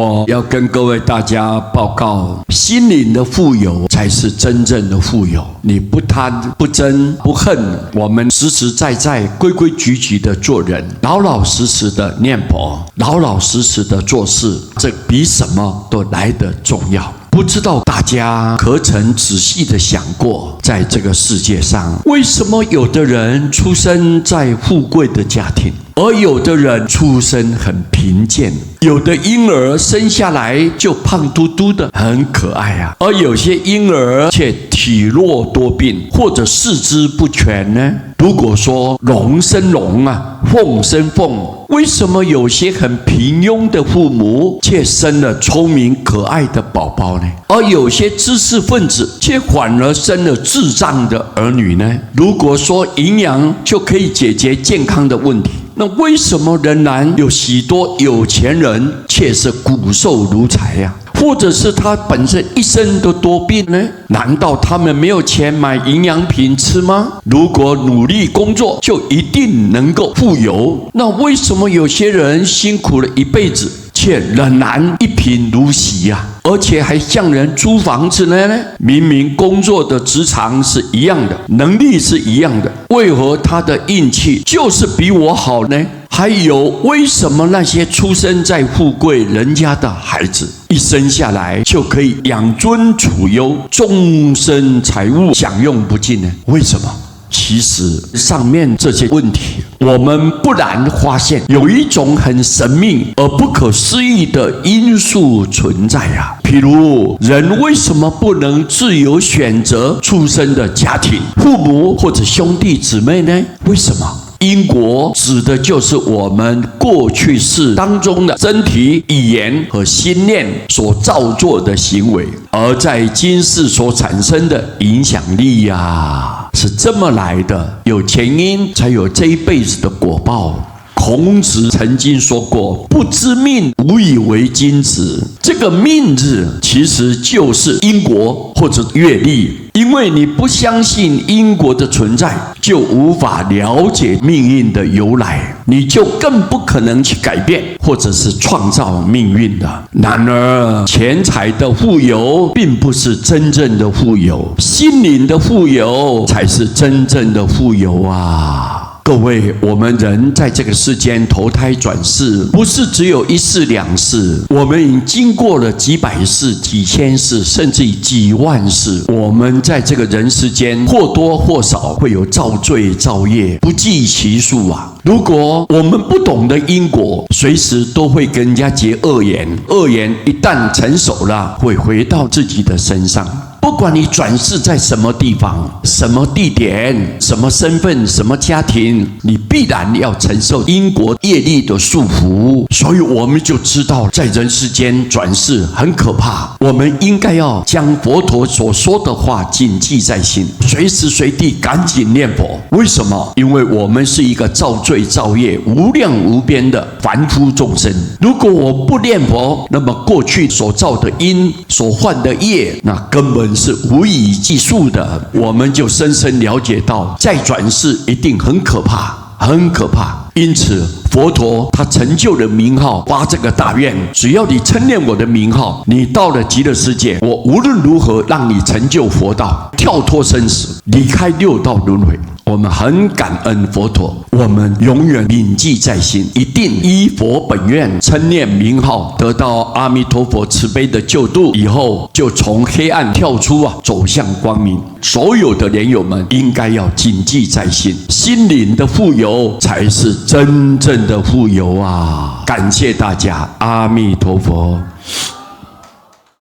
我要跟各位大家报告，心灵的富有才是真正的富有。你不贪、不嗔、不恨，我们实实在在、规规矩矩的做人，老老实实的念佛，老老实实的做事，这比什么都来得重要。不知道大家可曾仔细的想过，在这个世界上，为什么有的人出生在富贵的家庭，而有的人出生很贫贱？有的婴儿生下来就胖嘟嘟的，很可爱啊，而有些婴儿却体弱多病，或者四肢不全呢？如果说龙生龙啊，凤生凤，为什么有些很平庸的父母却生了聪明可爱的宝宝呢？而有些知识分子却反而生了智障的儿女呢？如果说营养就可以解决健康的问题，那为什么仍然有许多有钱人却是骨瘦如柴呀？或者是他本身一生都多病呢？难道他们没有钱买营养品吃吗？如果努力工作就一定能够富有，那为什么有些人辛苦了一辈子却仍然一贫如洗呀？而且还向人租房子呢？明明工作的职场是一样的，能力是一样的，为何他的运气就是比我好呢？还有，为什么那些出生在富贵人家的孩子，一生下来就可以养尊处优，终身财物享用不尽呢？为什么？其实上面这些问题，我们不难发现有一种很神秘而不可思议的因素存在啊。譬如，人为什么不能自由选择出生的家庭、父母或者兄弟姊妹呢？为什么？因果指的就是我们过去世当中的身体、语言和心念所造作的行为，而在今世所产生的影响力呀，是这么来的。有前因，才有这一辈子的果报。孔子曾经说过：“不知命，无以为君子。”这个命日其实就是因果或者业力。因为你不相信因果的存在，就无法了解命运的由来，你就更不可能去改变或者是创造命运的。然而，钱财的富有并不是真正的富有，心灵的富有才是真正的富有啊！各位，我们人在这个世间投胎转世，不是只有一世两世，我们已经经过了几百世、几千世，甚至于几万世。我们在这个人世间，或多或少会有造罪造业，不计其数啊。如果我们不懂得因果，随时都会跟人家结恶缘，恶缘一旦成熟了，会回到自己的身上。不管你转世在什么地方、什么地点、什么身份、什么家庭，你必然要承受因果业力的束缚。所以我们就知道，在人世间转世很可怕。我们应该要将佛陀所说的话谨记在心，随时随地赶紧念佛。为什么？因为我们是一个造罪造业无量无边的凡夫众生。如果我不念佛，那么过去所造的因、所犯的业，那根本是无以计数的。我们就深深了解到，再转世一定很可怕，很可怕。因此，佛陀他成就了名号，发这个大愿：只要你称念我的名号，你到了极乐世界，我无论如何让你成就佛道，跳脱生死，离开六道轮回。我们很感恩佛陀，我们永远铭记在心，一定依佛本愿称念名号，得到阿弥陀佛慈悲的救度，以后就从黑暗跳出走向光明。所有的莲友们应该要谨记在心，心灵的富有才是真正的富有啊！感谢大家，阿弥陀佛。